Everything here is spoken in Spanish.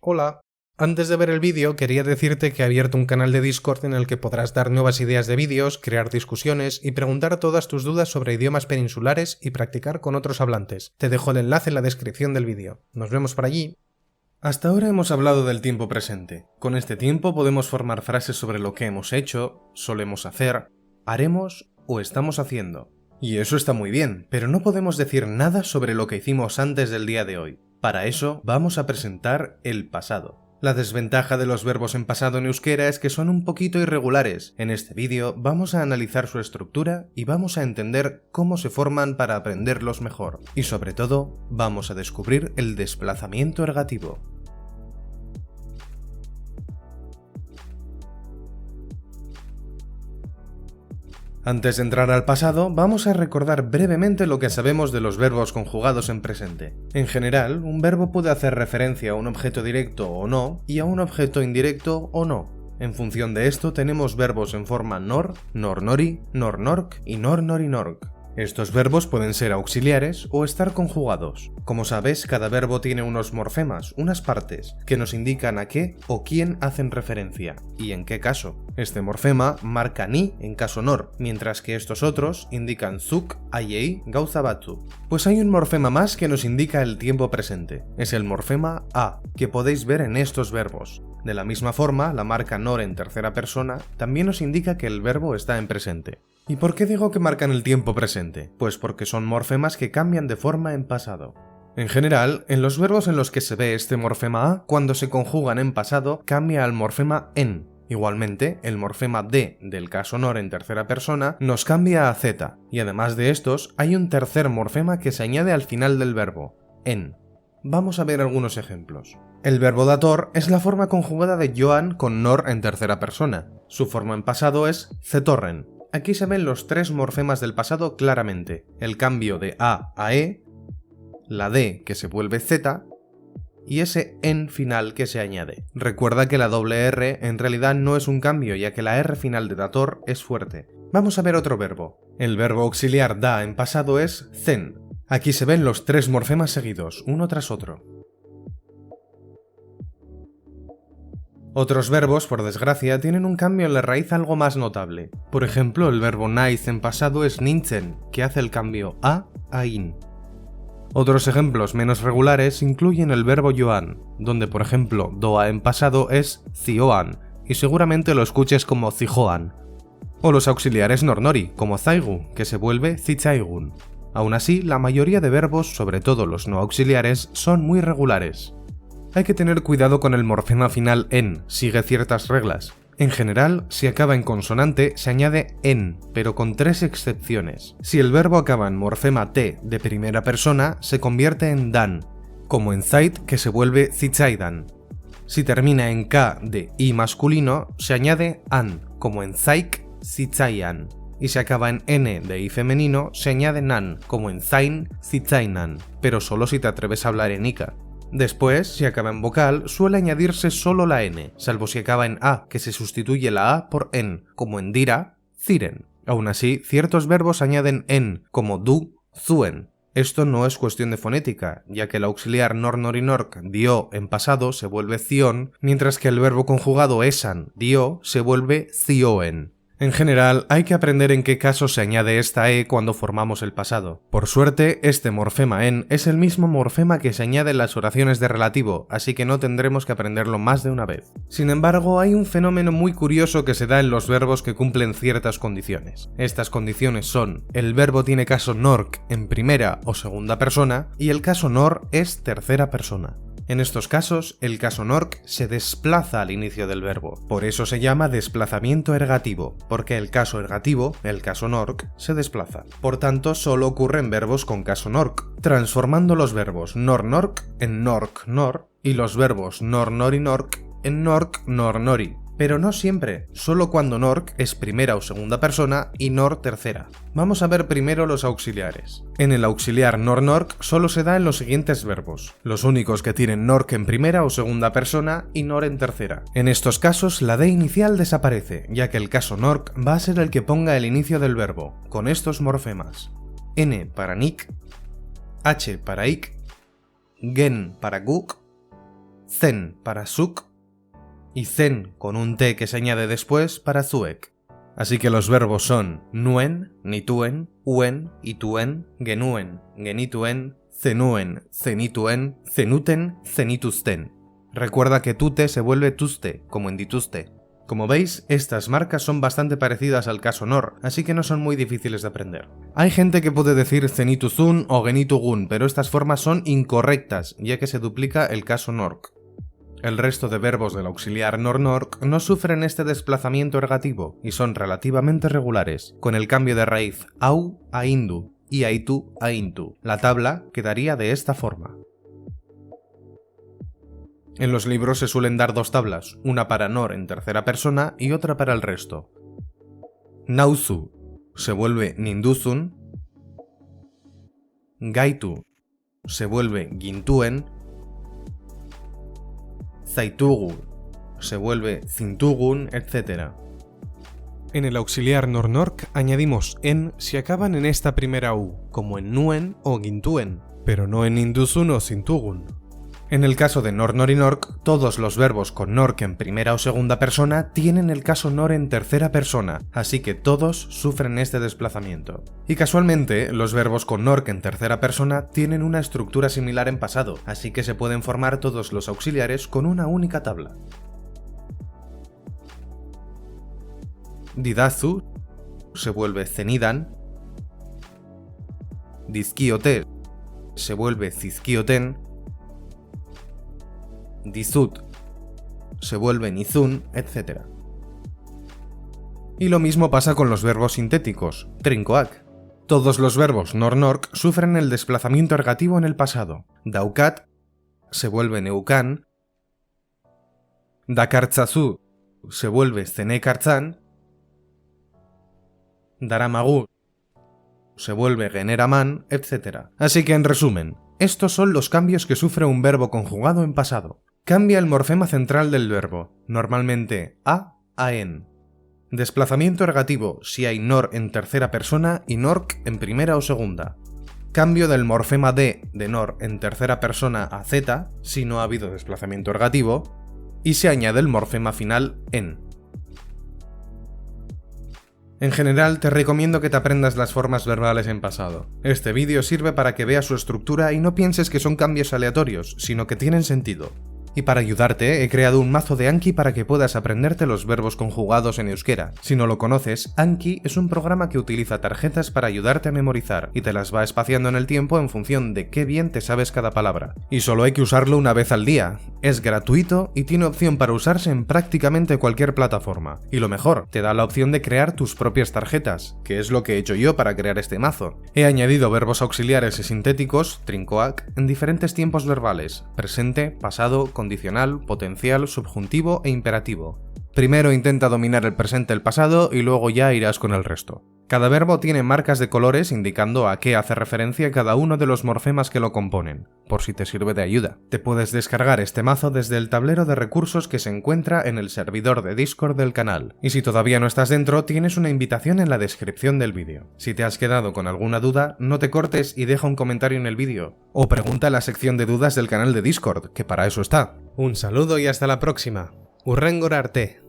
Hola. Antes de ver el vídeo quería decirte que he abierto un canal de Discord en el que podrás dar nuevas ideas de vídeos, crear discusiones y preguntar todas tus dudas sobre idiomas peninsulares y practicar con otros hablantes. Te dejo el enlace en la descripción del vídeo. Nos vemos por allí. Hasta ahora hemos hablado del tiempo presente. Con este tiempo podemos formar frases sobre lo que hemos hecho, solemos hacer, haremos o estamos haciendo. Y eso está muy bien, pero no podemos decir nada sobre lo que hicimos antes del día de hoy. Para eso vamos a presentar el pasado. La desventaja de los verbos en pasado en euskera es que son un poquito irregulares. En este vídeo vamos a analizar su estructura y vamos a entender cómo se forman para aprenderlos mejor. Y sobre todo, vamos a descubrir el desplazamiento ergativo. Antes de entrar al pasado, vamos a recordar brevemente lo que sabemos de los verbos conjugados en presente. En general, un verbo puede hacer referencia a un objeto directo o no, y a un objeto indirecto o no. En función de esto tenemos verbos en forma nor, nor-nori, nor-nork y nor-nori-nork. Estos verbos pueden ser auxiliares o estar conjugados. Como sabes, cada verbo tiene unos morfemas, unas partes, que nos indican a qué o quién hacen referencia, y en qué caso. Este morfema marca ni en caso nor, mientras que estos otros indican zuk, aiei, gauza batzu. Pues hay un morfema más que nos indica el tiempo presente. Es el morfema a, que podéis ver en estos verbos. De la misma forma, la marca nor en tercera persona también nos indica que el verbo está en presente. ¿Y por qué digo que marcan el tiempo presente? Pues porque son morfemas que cambian de forma en pasado. En general, en los verbos en los que se ve este morfema a, cuando se conjugan en pasado, cambia al morfema en. Igualmente, el morfema de del caso nor en tercera persona nos cambia a z, y además de estos, hay un tercer morfema que se añade al final del verbo, en. Vamos a ver algunos ejemplos. El verbo dator es la forma conjugada de Joan con nor en tercera persona. Su forma en pasado es zetorren. Aquí se ven los tres morfemas del pasado claramente, el cambio de a e, la d que se vuelve z, y ese en final que se añade. Recuerda que la doble R en realidad no es un cambio, ya que la R final de dator es fuerte. Vamos a ver otro verbo. El verbo auxiliar da en pasado es zen. Aquí se ven los tres morfemas seguidos, uno tras otro. Otros verbos, por desgracia, tienen un cambio en la raíz algo más notable. Por ejemplo, el verbo naiz en pasado es nintzen, que hace el cambio a in. Otros ejemplos menos regulares incluyen el verbo joan, donde por ejemplo doa en pasado es zioan, y seguramente lo escuches como zijoan. O los auxiliares nornori, como zaigu, que se vuelve zitzaigun. Aún así, la mayoría de verbos, sobre todo los no auxiliares, son muy regulares. Hay que tener cuidado con el morfema final en, sigue ciertas reglas. En general, si acaba en consonante, se añade en, pero con tres excepciones. Si el verbo acaba en morfema t de primera persona, se convierte en dan, como en zait, que se vuelve zitzaidan. Si termina en k de i masculino, se añade an, como en zaik, zitzaian. Y si acaba en n de i femenino, se añade nan, como en zain, zitzainan, pero solo si te atreves a hablar en ika. Después, si acaba en vocal, suele añadirse solo la n, salvo si acaba en a, que se sustituye la a por en, como en dira, ziren. Aún así, ciertos verbos añaden en, como du, zuen. Esto no es cuestión de fonética, ya que el auxiliar nor-nori-nork dio en pasado se vuelve zion, mientras que el verbo conjugado esan, dio, se vuelve zioen. En general, hay que aprender en qué casos se añade esta e cuando formamos el pasado. Por suerte, este morfema en es el mismo morfema que se añade en las oraciones de relativo, así que no tendremos que aprenderlo más de una vez. Sin embargo, hay un fenómeno muy curioso que se da en los verbos que cumplen ciertas condiciones. Estas condiciones son: el verbo tiene caso nork en primera o segunda persona, y el caso nor es tercera persona. En estos casos, el caso nork se desplaza al inicio del verbo. Por eso se llama desplazamiento ergativo, porque el caso ergativo, el caso nork, se desplaza. Por tanto, solo ocurre en verbos con caso nork, transformando los verbos nor-nork en nork-nor y los verbos nor-nori-nork en nork-nor-nori. Pero no siempre, solo cuando nork es primera o segunda persona y nor tercera. Vamos a ver primero los auxiliares. En el auxiliar nor-nork solo se da en los siguientes verbos, los únicos que tienen nork en primera o segunda persona y nor en tercera. En estos casos la d inicial desaparece, ya que el caso nork va a ser el que ponga el inicio del verbo, con estos morfemas: n para nik, h para ik, gen para guk, zen para zuk y zen con un t que se añade después para zuek. Así que los verbos son nuen, nituen, uen, ituen, genuen, genituen, zenuen, zenituen, zenuten, zenitusten. Recuerda que tute se vuelve tuste, como en dituste. Como veis, estas marcas son bastante parecidas al caso nor, así que no son muy difíciles de aprender. Hay gente que puede decir zenituzun o genitugun, pero estas formas son incorrectas, ya que se duplica el caso nork. El resto de verbos del auxiliar nor-nork no sufren este desplazamiento ergativo y son relativamente regulares, con el cambio de raíz au a indu y aitu a intu. La tabla quedaría de esta forma. En los libros se suelen dar dos tablas, una para nor en tercera persona y otra para el resto. Nauzu se vuelve ninduzun, gaitu se vuelve gintuen, zaitugu se vuelve zintugun, etc. En el auxiliar nor-nork añadimos en si acaban en esta primera u, como en nuen o gintuen, pero no en induzun o zintugun. En el caso de nor, nor y nork, todos los verbos con nork en primera o segunda persona tienen el caso nor en tercera persona, así que todos sufren este desplazamiento. Y casualmente, los verbos con nork en tercera persona tienen una estructura similar en pasado, así que se pueden formar todos los auxiliares con una única tabla. Didazu se vuelve zenidan, dizkiote se vuelve zizkioten, dizut se vuelve nizun, etc. Y lo mismo pasa con los verbos sintéticos, trinkoak. Todos los verbos nor-nork sufren el desplazamiento ergativo en el pasado. Daukat se vuelve neukan, dakartzazu se vuelve zenekartzan, daramagu se vuelve generaman, etc. Así que en resumen, estos son los cambios que sufre un verbo conjugado en pasado. Cambia el morfema central del verbo, normalmente a en. Desplazamiento ergativo si hay nor en tercera persona y nork en primera o segunda. Cambio del morfema de nor en tercera persona a z si no ha habido desplazamiento ergativo. Y se añade el morfema final en. En general, te recomiendo que te aprendas las formas verbales en pasado. Este vídeo sirve para que veas su estructura y no pienses que son cambios aleatorios, sino que tienen sentido. Y para ayudarte, he creado un mazo de Anki para que puedas aprenderte los verbos conjugados en euskera. Si no lo conoces, Anki es un programa que utiliza tarjetas para ayudarte a memorizar, y te las va espaciando en el tiempo en función de qué bien te sabes cada palabra. Y solo hay que usarlo una vez al día. Es gratuito y tiene opción para usarse en prácticamente cualquier plataforma. Y lo mejor, te da la opción de crear tus propias tarjetas, que es lo que he hecho yo para crear este mazo. He añadido verbos auxiliares y sintéticos, trinkoak, en diferentes tiempos verbales: presente, pasado, condicional, potencial, subjuntivo e imperativo. Primero intenta dominar el presente y el pasado y luego ya irás con el resto. Cada verbo tiene marcas de colores indicando a qué hace referencia cada uno de los morfemas que lo componen, por si te sirve de ayuda. Te puedes descargar este mazo desde el tablero de recursos que se encuentra en el servidor de Discord del canal. Y si todavía no estás dentro, tienes una invitación en la descripción del vídeo. Si te has quedado con alguna duda, no te cortes y deja un comentario en el vídeo. O pregunta en la sección de dudas del canal de Discord, que para eso está. Un saludo y hasta la próxima. Hurrengor arte.